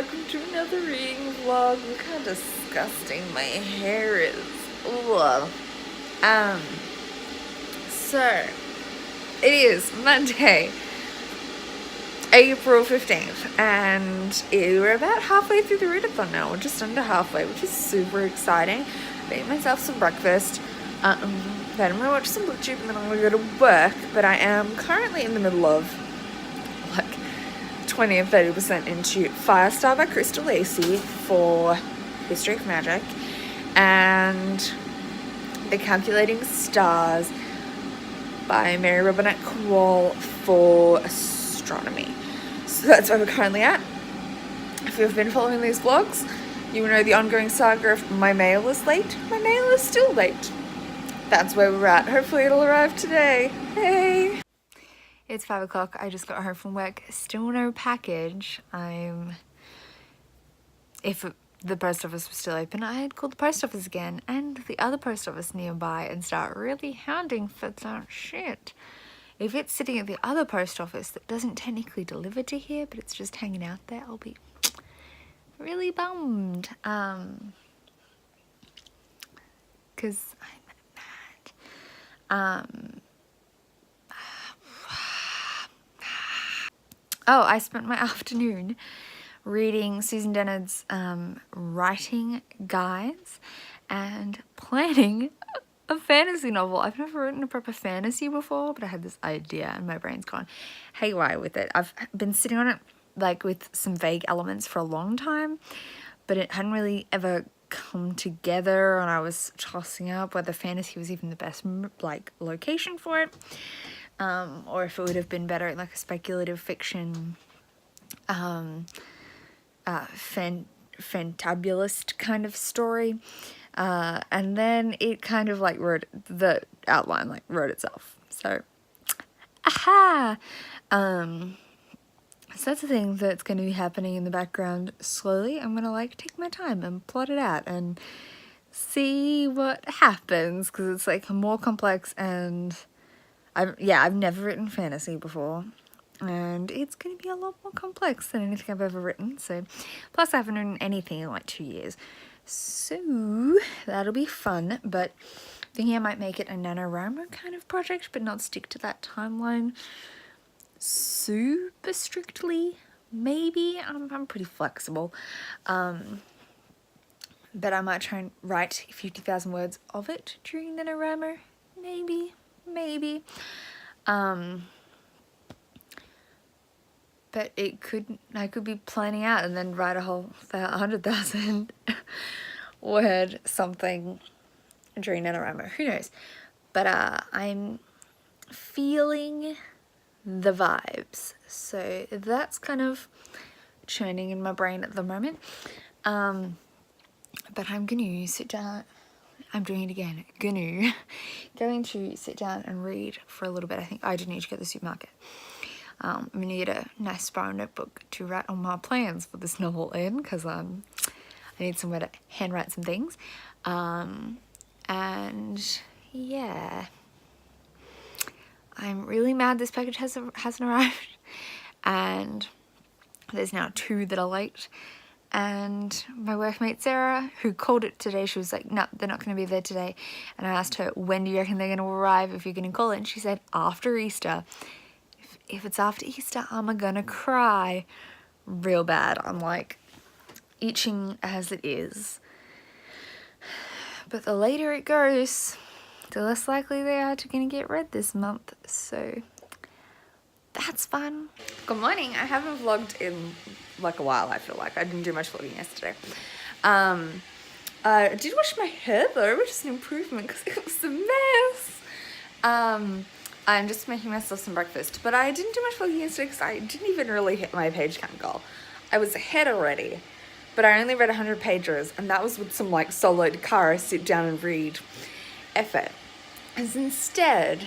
welcome to another reading vlog. Look how disgusting my hair is. Ugh. So it is Monday, April 15th, and we're about halfway through the readathon now. We're just under halfway, which is super exciting. I made myself some breakfast. Then I'm gonna watch some booktube and then I'm gonna go to work. But I am currently in the middle of like 20 and 30% into Firestar by Crystal Lacey for History of Magic, and The Calculating Stars by Mary Robinette Kowal for astronomy. So that's where we're currently at. If you've been following these vlogs, you will know the ongoing saga of my mail is late. My mail is still late. That's where we're at. Hopefully it'll arrive today. Hey! It's 5 o'clock. I just got home from work. Still no package. If the post office was still open, I'd call the post office again and the other post office nearby and start really hounding for that shit. If it's sitting at the other post office that doesn't technically deliver to here, but it's just hanging out there, I'll be really bummed. Because I'm mad. Oh, I spent my afternoon reading Susan Dennard's writing guides and planning a fantasy novel. I've never written a proper fantasy before, but I had this idea and my brain's gone haywire with it. I've been sitting on it like with some vague elements for a long time, but it hadn't really ever come together, and I was tossing up whether fantasy was even the best like location for it. Or if it would have been better in like a speculative fiction, fantabulist kind of story. And then it kind of like the outline like wrote itself. So, aha! So that's the thing that's going to be happening in the background slowly. I'm going to like take my time and plot it out and see what happens, because it's like more complex, and I've never written fantasy before, and it's going to be a lot more complex than anything I've ever written. So, plus I haven't written anything in like 2 years, so that'll be fun. But thinking I might make it a NaNoWriMo kind of project, but not stick to that timeline super strictly. Maybe I'm pretty flexible, but I might try and write 50,000 words of it during NaNoWriMo. Maybe. But I could be planning out and then write a whole 100,000 word something during NaNoWriMo. Who knows? But I'm feeling the vibes. So that's kind of churning in my brain at the moment. But I'm gonna sit down. I'm doing it again. Going to sit down and read for a little bit. I think I do need to go to the supermarket. I'm gonna get a nice spiral notebook to write all my plans for this novel in, because I need somewhere to handwrite some things. And yeah, I'm really mad this package hasn't arrived, and there's now 2 that are late. And my workmate Sarah, who called it today, she was like, no, they're not going to be there today. And I asked her, when do you reckon they're going to arrive if you're going to call it? And she said, after Easter. If it's after Easter, I'm going to cry real bad. I'm like itching as it is. But the later it goes, the less likely they are to going to get read this month. So that's fun. Good morning. I haven't vlogged in like a while, I feel like. I didn't do much vlogging yesterday. I did wash my hair though, which is an improvement because it was a mess. I'm just making myself some breakfast, but I didn't do much vlogging yesterday because I didn't even really hit my page count goal. I was ahead already, but I only read 100 pages, and that was with some like solo car sit down and read effort. As instead,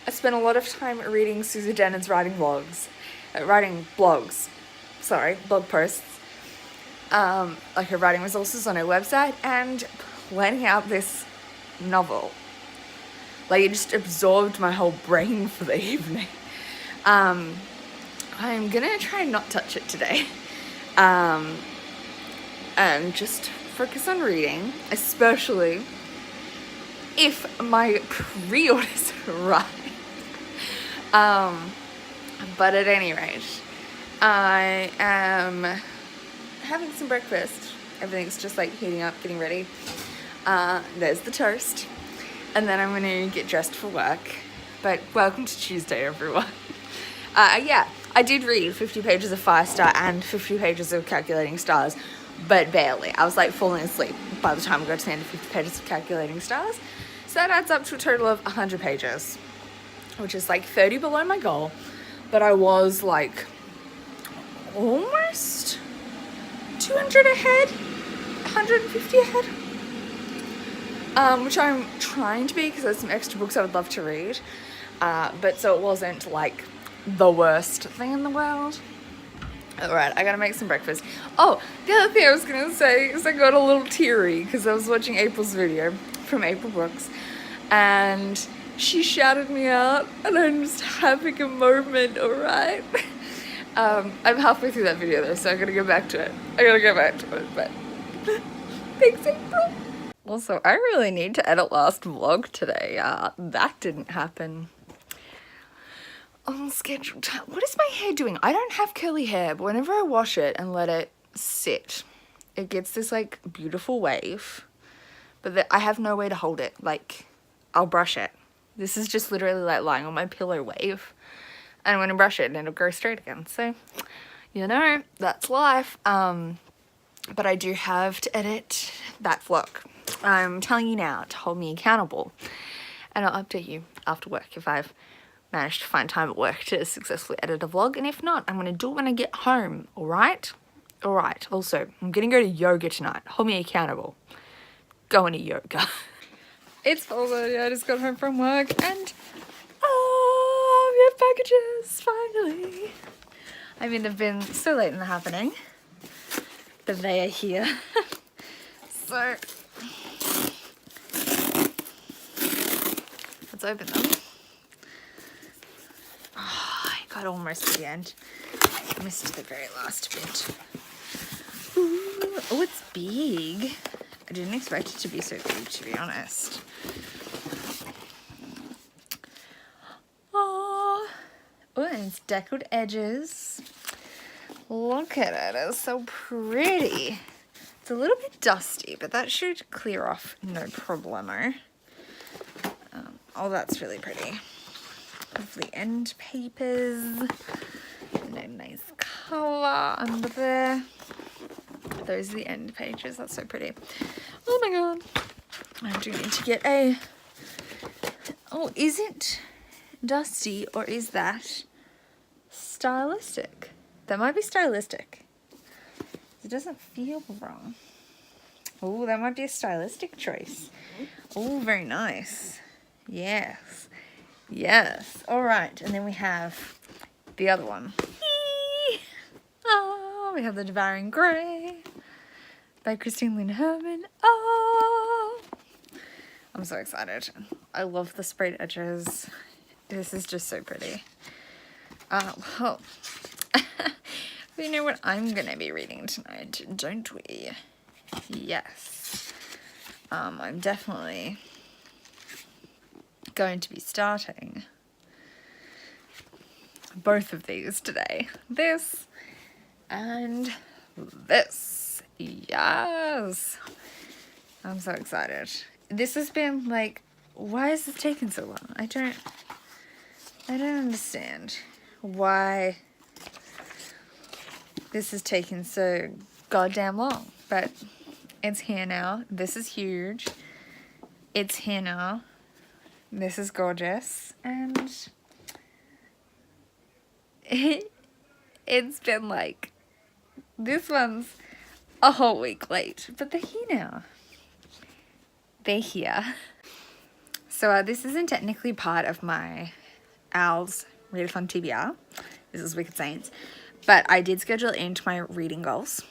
I spent a lot of time reading Susan Dennard's blog posts, like her writing resources on her website, and planning out this novel. Like, it just absorbed my whole brain for the evening. I'm gonna try and not touch it today. and just focus on reading, especially if my pre-orders arrive. But at any rate, I am having some breakfast. Everything's just like heating up, getting ready. There's the toast. And then I'm gonna get dressed for work. But welcome to Tuesday, everyone. Yeah, I did read 50 pages of Fire Star and 50 pages of Calculating Stars, but barely. I was like falling asleep by the time I got to the end of 50 pages of Calculating Stars. So that adds up to a total of 100 pages, which is like 30 below my goal. But I was like almost 200 ahead, 150 ahead. Which I'm trying to be because there's some extra books I would love to read. But so it wasn't like the worst thing in the world. Alright, I gotta make some breakfast. Oh, the other thing I was gonna say is I got a little teary because I was watching April's video from April Brooks and she shouted me out and I'm just having a moment, alright? I'm halfway through that video though, so I gotta go back to it. But thanks, April. Also, I really need to edit last vlog today. That didn't happen on scheduled time. What is my hair doing? I don't have curly hair, but whenever I wash it and let it sit, it gets this like beautiful wave, but I have no way to hold it. Like, I'll brush it. This is just literally like lying on my pillow wave, and I'm gonna brush it and it'll grow straight again. So, you know, that's life. But I do have to edit that vlog. I'm telling you now to hold me accountable, and I'll update you after work if I've managed to find time at work to successfully edit a vlog, and if not, I'm gonna do it when I get home. Alright? Also, I'm gonna go to yoga tonight. Hold me accountable. Going to yoga. It's 4:30, I just got home from work and we have packages, finally. I mean, they've been so late in the happening, but they are here. So let's open them. Oh, I got almost to the end. I missed the very last bit. Ooh, oh, it's big. I didn't expect it to be so big, to be honest. Oh, and it's deckled edges. Look at it, it's so pretty. It's a little bit dusty, but that should clear off no problemo. Oh, that's really pretty. Lovely end papers. And a nice cover under there. Those are the end pages. That's so pretty. Oh my god. I do need to get a... Oh, is it dusty or is that stylistic? That might be stylistic. It doesn't feel wrong. Oh, that might be a stylistic choice. Oh, very nice. Yes. Yes. All right. And then we have the other one. Oh, we have The Devouring Grey by Christine Lynn Herman. Oh, I'm so excited. I love the sprayed edges. This is just so pretty. Well, we know what I'm gonna be reading tonight, don't we? Yes. I'm definitely going to be starting both of these today. This and this. Yes. I'm so excited. This has been like, why is this taking so long? I don't understand why this is taking so goddamn long, but it's here now. This is huge. It's here now. This is gorgeous, and it's been like, this one's a whole week late, but they're here now. They're here. So this isn't technically part of my O.W.Ls readathon TBR. This is Wicked Saints, but I did schedule it into my reading goals.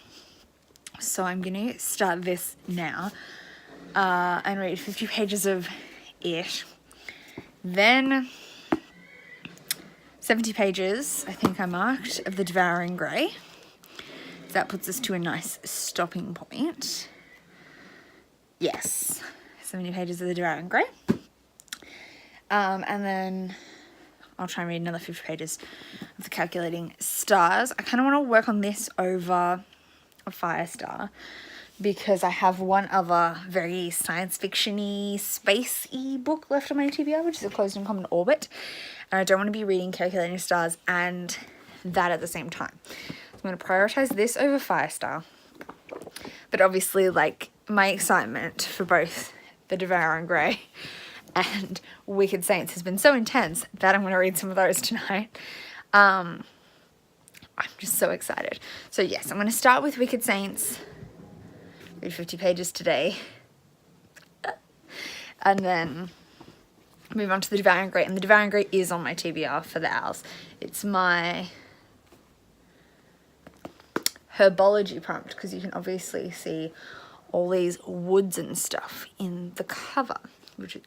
So I'm going to start this now and read 50 pages of it. Then 70 pages, I think I marked, of The Devouring Grey. So that puts us to a nice stopping point. Yes, 70 pages of the Devouring Grey. And then I'll try and read another 50 pages of the Calculating Stars. I kind of want to work on this over a Firestar because I have one other very science fiction-y, space-y book left on my TBR, which is A Closed and Common Orbit. And I don't want to be reading Calculating Stars and that at the same time. I'm going to prioritize this over Firestar. But obviously, like, my excitement for both The Devouring Grey and Wicked Saints has been so intense that I'm going to read some of those tonight. I'm just so excited. So yes, I'm going to start with Wicked Saints, read 50 pages today, and then move on to The Devouring Grey. And The Devouring Grey is on my TBR for the Owls. It's my herbology prompt because you can obviously see all these woods and stuff in the cover,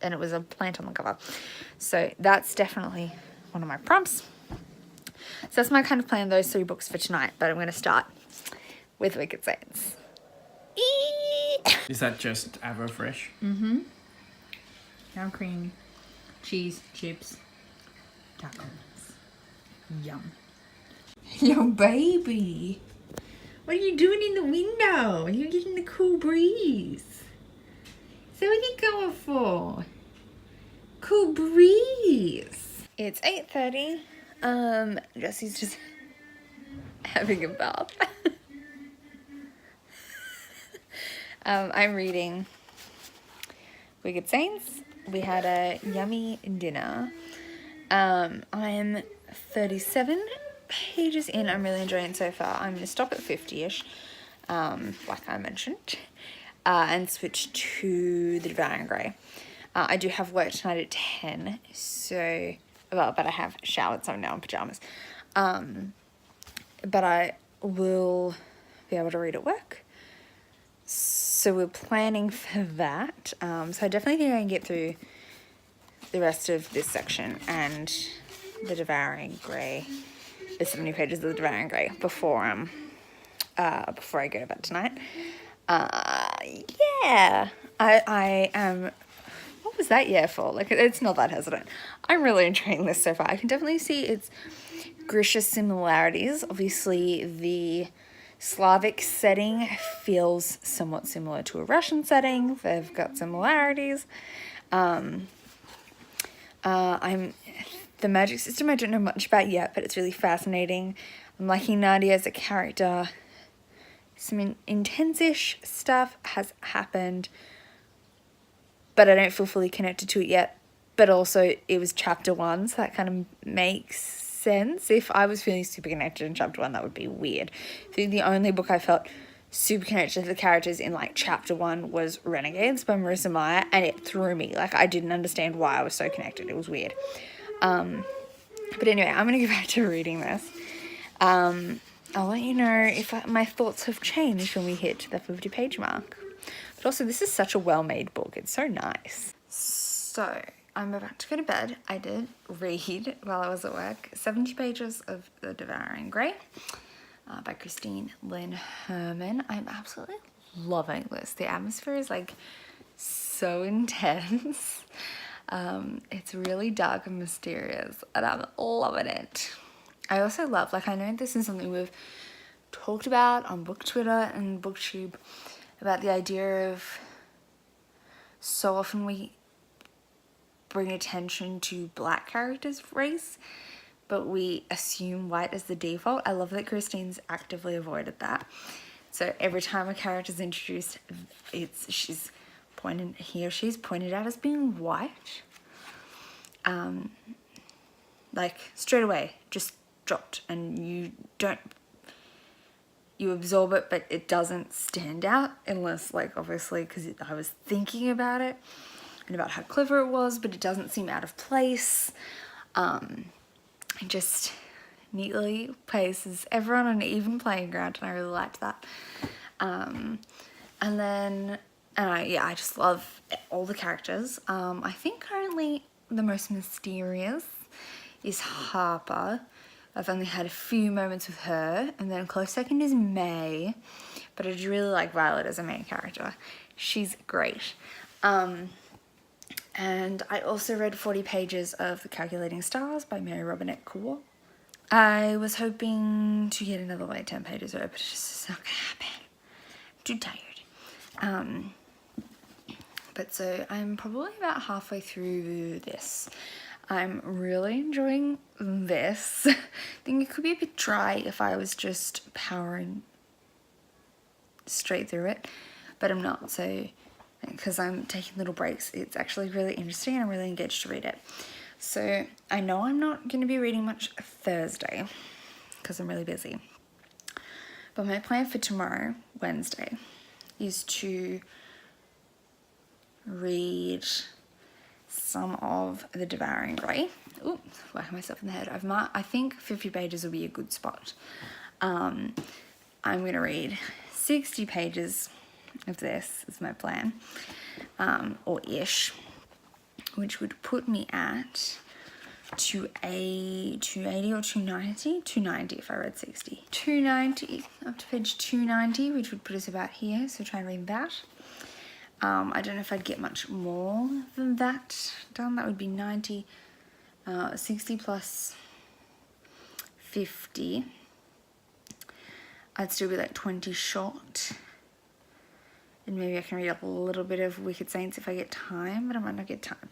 and it was a plant on the cover. So that's definitely one of my prompts. So that's my kind of plan, those 3 books for tonight, but I'm going to start with Wicked Saints. Is that just Avofresh? Mm-hmm. Sour cream, cheese, chips, tacos. Yum. Yo, baby. What are you doing in the window? You're getting the cool breeze. So what are you going for? Cool breeze. It's 8:30. Jesse's just having a bath. I'm reading Wicked Saints. We had a yummy dinner. I'm 37 pages in. I'm really enjoying it so far. I'm going to stop at 50-ish, like I mentioned, and switch to The Devouring Grey. I do have work tonight at 10, so, well, but I have showered, so I'm now in pyjamas. But I will be able to read at work. So we're planning for that. So I definitely think I can get through the rest of this section and The Devouring Grey, the 70 pages of The Devouring Grey before I go to bed tonight. Yeah, I am. What was that yeah for? Like, it's not that hesitant. I'm really enjoying this so far. I can definitely see its Grisha similarities. Obviously, the Slavic setting feels somewhat similar to a Russian setting. They've got similarities. The magic system I don't know much about yet, but it's really fascinating. I'm liking Nadia as a character. Some intense-ish stuff has happened, but I don't feel fully connected to it yet. But also, it was chapter 1, so that kind of makes sense. If I was feeling super connected in chapter 1, that would be weird. I think the only book I felt super connected to the characters in, like, chapter 1 was Renegades by Marissa Meyer, and it threw me. Like, I didn't understand why I was so connected. It was weird. But anyway, I'm going to go back to reading this. I'll let you know if my thoughts have changed when we hit the 50-page mark. But also, this is such a well-made book. It's so nice. So, I'm about to go to bed. I did read, while I was at work, 70 pages of The Devouring Grey by Christine Lynn Herman. I'm absolutely loving this. The atmosphere is, like, so intense. It's really dark and mysterious, and I'm loving it. I also love, like, I know this is something we've talked about on Book Twitter and BookTube, about the idea of so often we bring attention to black characters' race, but we assume white as the default. I love that Christine's actively avoided that. So every time a character's introduced, she's pointed out as being white. Like, straight away, just dropped, and you absorb it, but it doesn't stand out unless, like, obviously, because I was thinking about it and about how clever it was, but it doesn't seem out of place. It just neatly places everyone on an even playing ground, and I really liked that. I just love all the characters. I think currently the most mysterious is Harper, I've only had a few moments with her, and then a close second is May, but I do really like Violet as a main character. She's great. And I also read 40 pages of The Calculating Stars by Mary Robinette Kowal. I was hoping to get another like 10 pages read, but it's just not gonna happen. I'm too tired. But so I'm probably about halfway through this. I'm really enjoying this. I think it could be a bit dry if I was just powering straight through it, but I'm not, so because I'm taking little breaks, it's actually really interesting and I'm really engaged to read it. So I know I'm not going to be reading much Thursday because I'm really busy, but my plan for tomorrow, Wednesday, is to read some of The Devouring Grey. Ooh, whacking myself in the head. I think 50 pages will be a good spot. I'm going to read 60 pages of this is my plan, or ish, which would put me at 280 or 290? 290 if I read 60. 290, up to page 290, which would put us about here, so try and read that. I don't know if I'd get much more than that done. That would be 90, 60 plus 50. I'd still be like 20 short. And maybe I can read up a little bit of Wicked Saints if I get time, but I might not get time.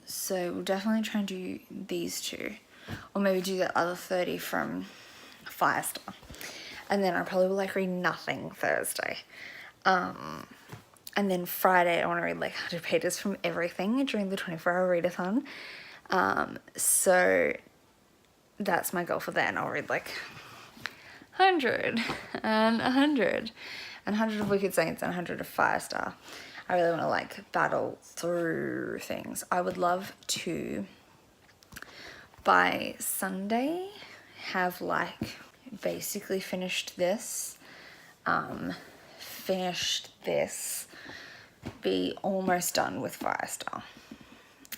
So we'll definitely try and do these two. Or maybe do the other 30 from Firestar. And then I probably will like read nothing Thursday. And then Friday I want to read like 100 pages from everything during the 24-hour readathon. So that's my goal for then. I'll read like 100 and 100 and 100 of Wicked Saints and 100 of Firestar. I really want to like battle through things. I would love to by Sunday have like basically finished this, be almost done with Firestar,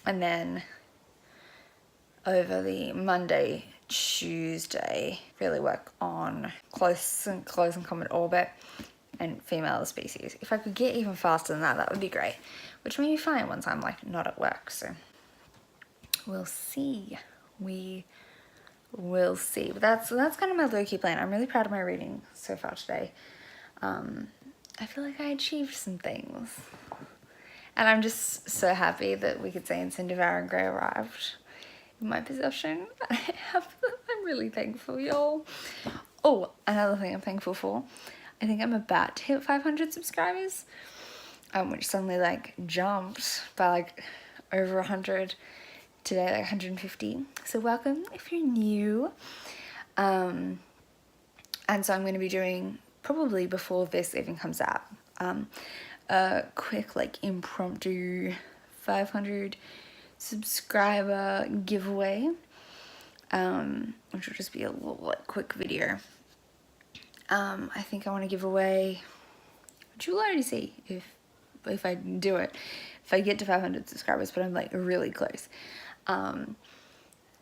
and then over the Monday, Tuesday, really work on close and common orbit and female species. If I could get even faster than that, that would be great, which may be fine once I'm like not at work, so we'll see. We will see. But that's kind of my low-key plan. I'm really proud of my reading so far today. I feel like I achieved some things, and I'm just so happy that Wicked Saints and Devouring Grey arrived in my possession. I'm really thankful, y'all. Oh, another thing I'm thankful for, I think I'm about to hit 500 subscribers, which suddenly like jumped by like over 100 today, like 150. So welcome if you're new. And so I'm going to be doing, probably before this even comes out, a quick like impromptu 500 subscriber giveaway, which will just be a little like quick video. I think I want to give away, which you'll already see if I do it, if I get to 500 subscribers, but I'm like really close. I'll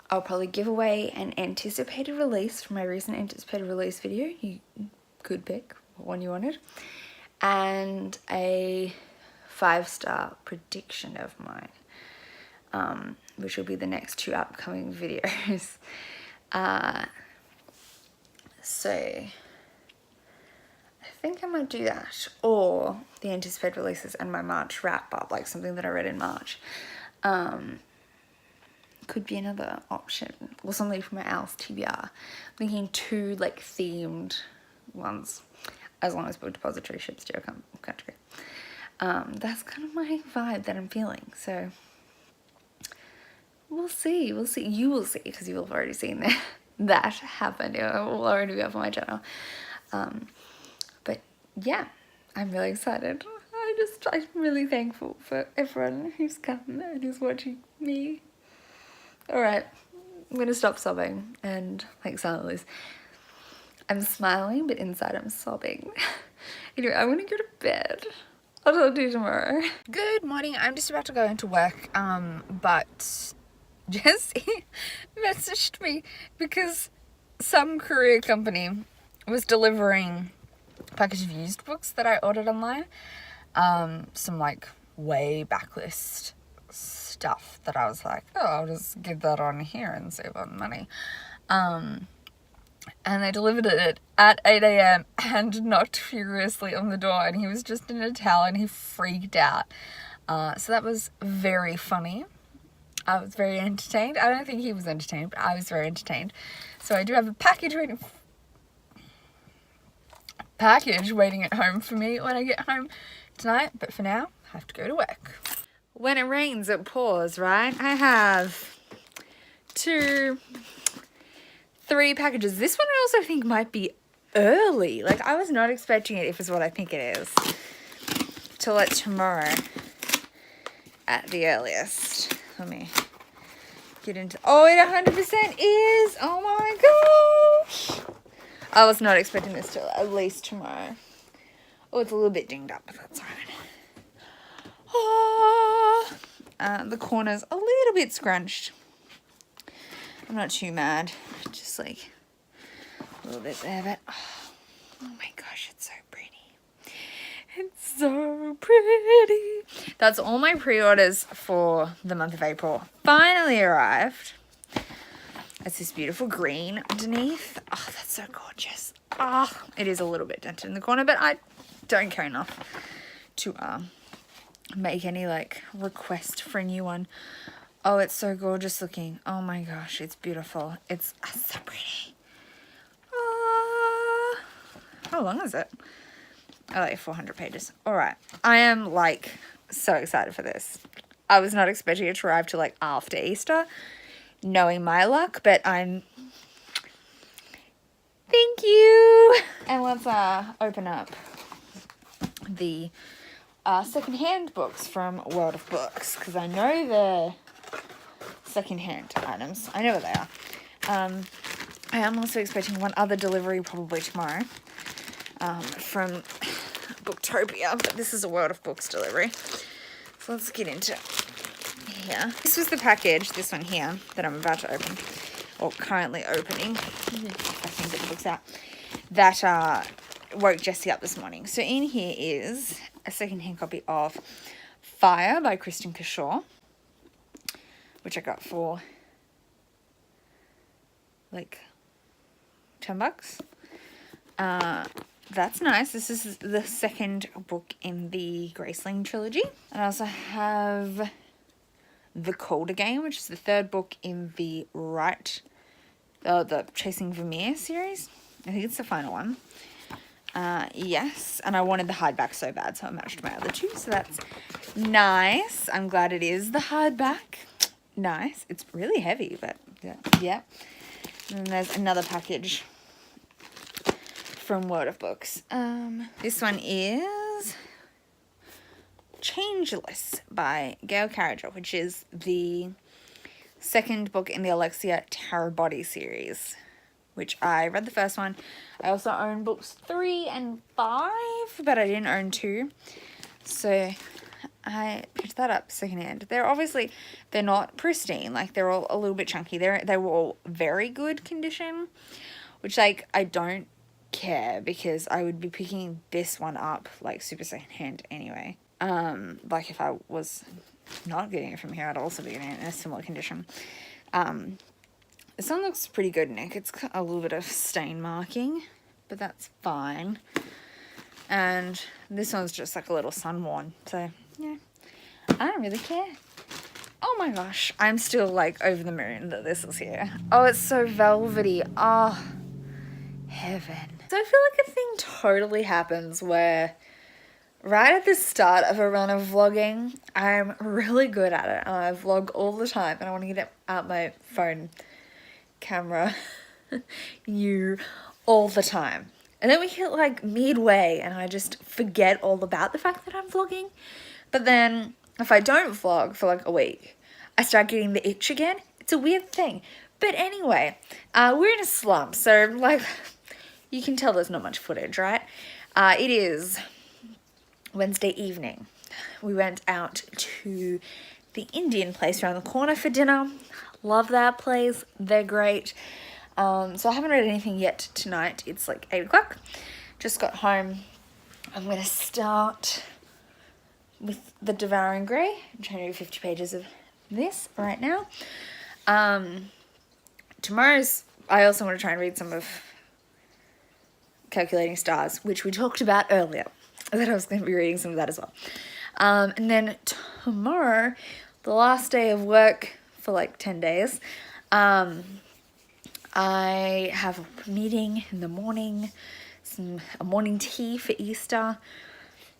probably give away an anticipated release from my recent anticipated release video. You could pick what one you wanted, and a 5-star prediction of mine, which will be the next 2 upcoming videos. So I think I might do that, or the anticipated releases and my March wrap up, like something that I read in March. Could be another option, or something from my O.W.Ls TBR. I'm thinking 2 like themed ones, as long as Book Depository ships to your country. That's kind of my vibe that I'm feeling, so we'll see. You will see, because you will have already seen that happen. It will already be up on my channel. But yeah, I'm really excited. I'm really thankful for everyone who's come and who's watching me. Alright, I'm gonna stop sobbing and like silently. I'm smiling, but inside I'm sobbing. Anyway, I'm gonna go to bed. I'll talk to you tomorrow. Good morning. I'm just about to go into work, but Jesse messaged me because some courier company was delivering a package of used books that I ordered online. Some like way backlist stuff that I was like, oh, I'll just give that on here and save on money. And they delivered it at 8 a.m. and knocked furiously on the door, and he was just in a towel and he freaked out. So that was very funny. I was very entertained. I don't think he was entertained, but I was very entertained. So I do have a package waiting at home for me when I get home tonight. But for now, I have to go to work. When it rains, it pours, right? I have 3 packages. This one I also think might be early. Like, I was not expecting it, if it's what I think it is, till like tomorrow at the earliest. Let me get into... Oh, it 100% is! Oh my gosh! I was not expecting this till at least tomorrow. Oh, it's a little bit dinged up, but that's alright. Oh, the corner's a little bit scrunched. I'm not too mad. Just like a little bit there, but oh my gosh, it's so pretty. It's so pretty. That's all my pre-orders for the month of April finally arrived. It's this beautiful green underneath. Oh, that's so gorgeous. Oh, it is a little bit dented in the corner, but I don't care enough to make any like request for a new one. Oh, it's so gorgeous looking. Oh my gosh, it's beautiful. It's so pretty. How long is it? Oh, like 400 pages. All right. I am like so excited for this. I was not expecting it to arrive till like after Easter, knowing my luck, but I'm... Thank you. And let's open up the secondhand books from World of Books, because I know the secondhand items. I know what they are. I am also expecting one other delivery probably tomorrow from Booktopia, but this is a World of Books delivery. So let's get into here. This was the package, this one here, that I'm about to open, or currently opening. I think it looks out. That woke Jessie up this morning. So in here is a secondhand copy of Fire by Kristen Kershaw, which I got for like $10. That's nice. This is the second book in the Graceling trilogy. And I also have The Calder Game, which is the third book in the the Chasing Vermeer series. I think it's the final one. Yes, and I wanted the hardback so bad, so I matched my other two, so that's nice. I'm glad it is the hardback. Nice. It's really heavy, but yeah. And then there's another package from World of Books. This one is Changeless by Gail Carriger, which is the second book in the Alexia Tarabody series, which I read the first one. I also own books 3 and 5, but I didn't own 2. So I picked that up secondhand. They're not pristine. Like, they're all a little bit chunky. They were all very good condition, which, like, I don't care because I would be picking this one up, like, super secondhand anyway. Like, if I was not getting it from here, I'd also be getting it in a similar condition. This one looks pretty good, Nick. It's got a little bit of stain marking, but that's fine. And this one's just like a little sun-worn, so yeah, I don't really care. Oh my gosh, I'm still like over the moon that this is here. Oh, it's so velvety. Oh, heaven. So I feel like a thing totally happens where right at the start of a run of vlogging, I'm really good at it. I vlog all the time and I want to get out my phone camera all the time. And then we hit like midway and I just forget all about the fact that I'm vlogging. But then if I don't vlog for like a week, I start getting the itch again. It's a weird thing. But anyway, we're in a slump. So like, you can tell there's not much footage, right? It is Wednesday evening. We went out to the Indian place around the corner for dinner. Love that place. They're great. So I haven't read anything yet tonight. It's like 8 o'clock. Just got home. I'm going to start with The Devouring Grey. I'm trying to do 50 pages of this right now. Tomorrow's, I also want to try and read some of Calculating Stars, which we talked about earlier. That I was going to be reading some of that as well. And then tomorrow, the last day of work for like 10 days, I have a meeting in the morning, a morning tea for Easter,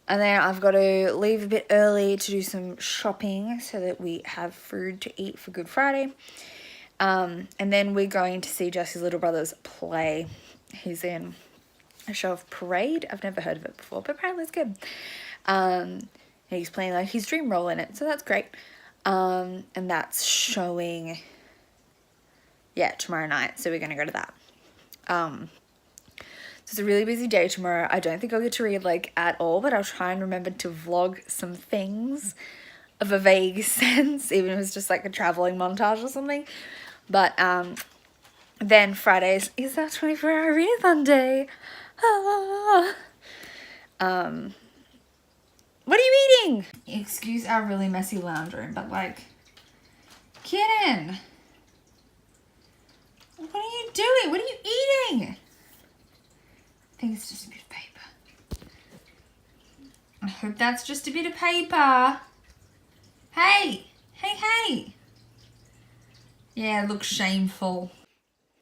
and then I've got to leave a bit early to do some shopping so that we have food to eat for Good Friday. And then we're going to see Jesse's little brother's play. He's in a show of Parade. I've never heard of it before, but apparently it's good. And he's playing like his dream role in it, so that's great. And that's showing, yeah, tomorrow night, so we're going to go to that. So it's a really busy day tomorrow. I don't think I'll get to read like at all, but I'll try and remember to vlog some things of a vague sense, even if it's just like a traveling montage or something. But then Fridays is our 24-hour readathon day. What are you eating? Excuse our really messy lounge room, but like, kitten, what are you doing? What are you eating? I think it's just a bit of paper. I hope that's just a bit of paper. Hey, hey, hey. Yeah, it looks shameful.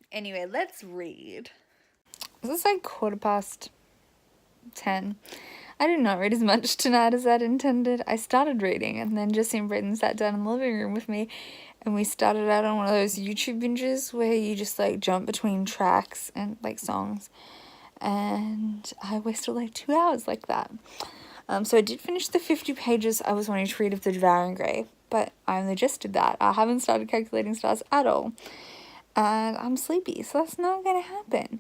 Anyway, let's read. This is like 10:15. I did not read as much tonight as I'd intended. I started reading and then Jesse and Britton sat down in the living room with me and we started out on one of those YouTube binges where you just like jump between tracks and like songs. And I wasted like 2 hours like that. So I did finish the 50 pages I was wanting to read of The Devouring Grey, but I only just did that. I haven't started Calculating Stars at all. And I'm sleepy, so that's not going to happen.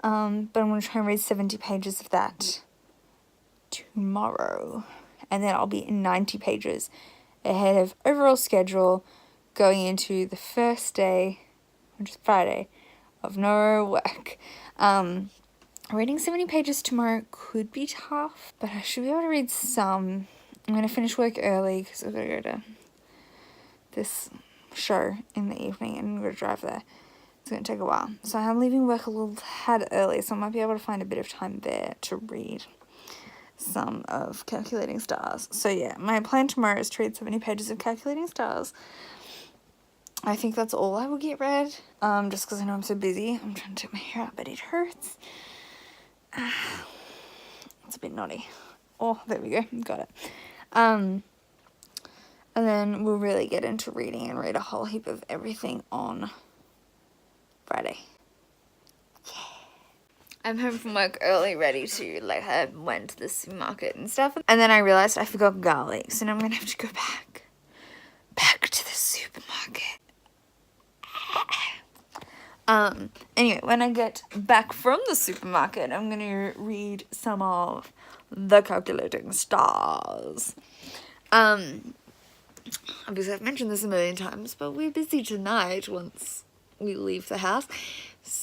But I'm going to try and read 70 pages of that tomorrow. And then I'll be in 90 pages ahead of overall schedule going into the first day, which is Friday, of no work. Reading 70 pages tomorrow could be tough, but I should be able to read some. I'm going to finish work early because I've got to go to this show in the evening and I'm going to drive there. It's going to take a while. So I'm leaving work a little tad early, so I might be able to find a bit of time there to read some of Calculating Stars. So yeah, my plan tomorrow is to read 70 pages of Calculating Stars. I think that's all I will get read, just because I know I'm so busy. I'm trying to take my hair out, but it hurts. It's a bit naughty. Oh, there we go. Got it. And then we'll really get into reading and read a whole heap of everything on Friday. Yeah. I'm home from work early, ready to, like, I went to the supermarket and stuff. And then I realized I forgot garlic, so now I'm going to have to go back to the supermarket. Anyway, when I get back from the supermarket, I'm going to read some of the Calculating Stars. Obviously I've mentioned this a million times, but we're busy tonight once we leave the house,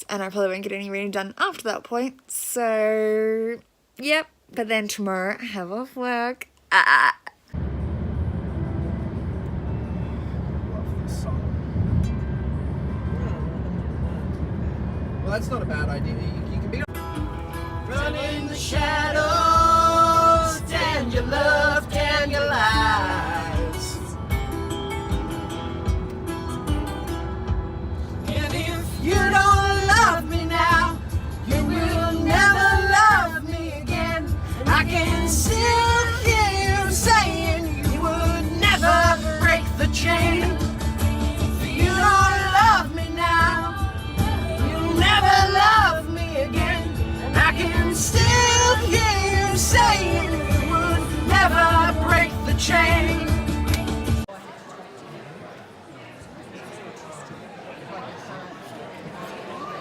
and I probably won't get any reading done after that point, so yep. But then tomorrow I have off work. Well, that's not a bad idea. You can be Run in the shadows, damn your love, damn your lies. And if you don't love me now, you will never love me again. And I can still hear you saying you would never break the chain. If you don't love me now, you'll never love me again. And I can still hear you saying you would never break the chain.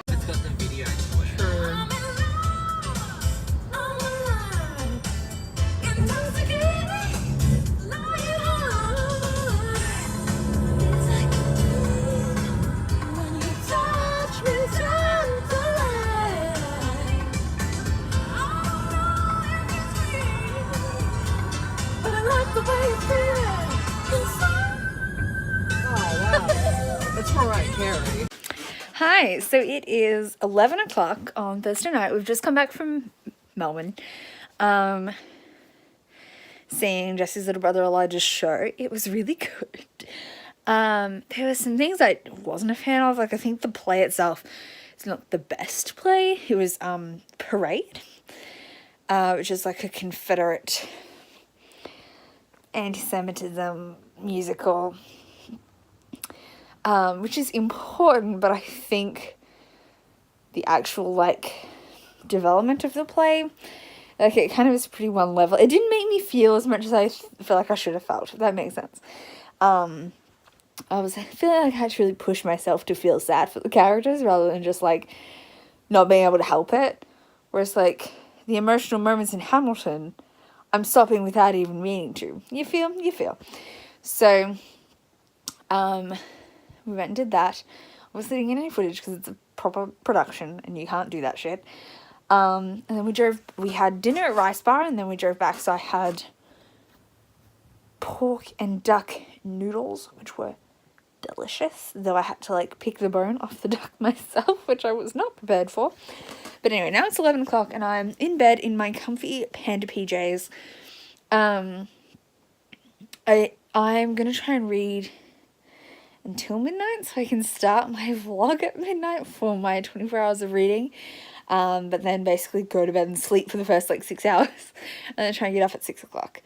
It's got the video. Carrie. Hi, so it is 11 o'clock on Thursday night. We've just come back from Melbourne, seeing Jesse's little brother Elijah's show. It was really good. There were some things I wasn't a fan of. Like, I think the play itself is not the best play. It was Parade, which is like a Confederate anti-Semitism musical, which is important, but I think the actual, like, development of the play, like, it kind of is pretty one level. It didn't make me feel as much as I feel like I should have felt, if that makes sense. I was feeling like I had to really push myself to feel sad for the characters rather than just, like, not being able to help it. Whereas, like, the emotional moments in Hamilton, I'm stopping without even meaning to. You feel? You feel. So, we went and did that. Obviously didn't get any footage because it's a proper production and you can't do that shit. And then we had dinner at Rice Bar and then we drove back. So I had pork and duck noodles, which were delicious, though I had to, like, pick the bone off the duck myself, which I was not prepared for. But anyway, now it's 11 o'clock and I'm in bed in my comfy panda PJs. I'm gonna try and read until midnight so I can start my vlog at midnight for my 24 hours of reading, but then basically go to bed and sleep for the first, like, 6 hours and then try and get up at 6 o'clock.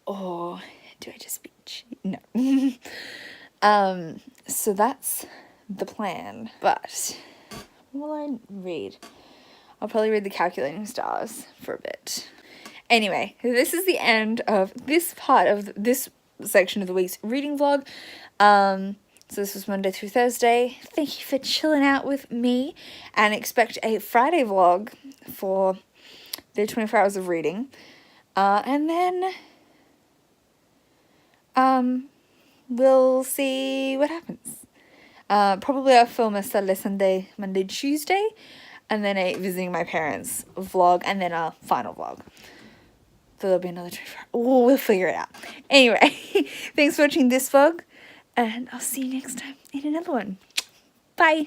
Or do I just bitch? No. So that's the plan. But what will I read? I'll probably read The Calculating Stars for a bit. Anyway, this is the end of this part of this section of the week's reading vlog. So this was Monday through Thursday. Thank you for chilling out with me, and expect a Friday vlog for the 24 hours of reading. And then we'll see what happens. Probably I'll film a Saturday, Sunday, Monday, Tuesday, and then a visiting my parents vlog, and then a final vlog. So there'll be another 24 hours. Oh, we'll figure it out. Anyway, thanks for watching this vlog, and I'll see you next time in another one. Bye.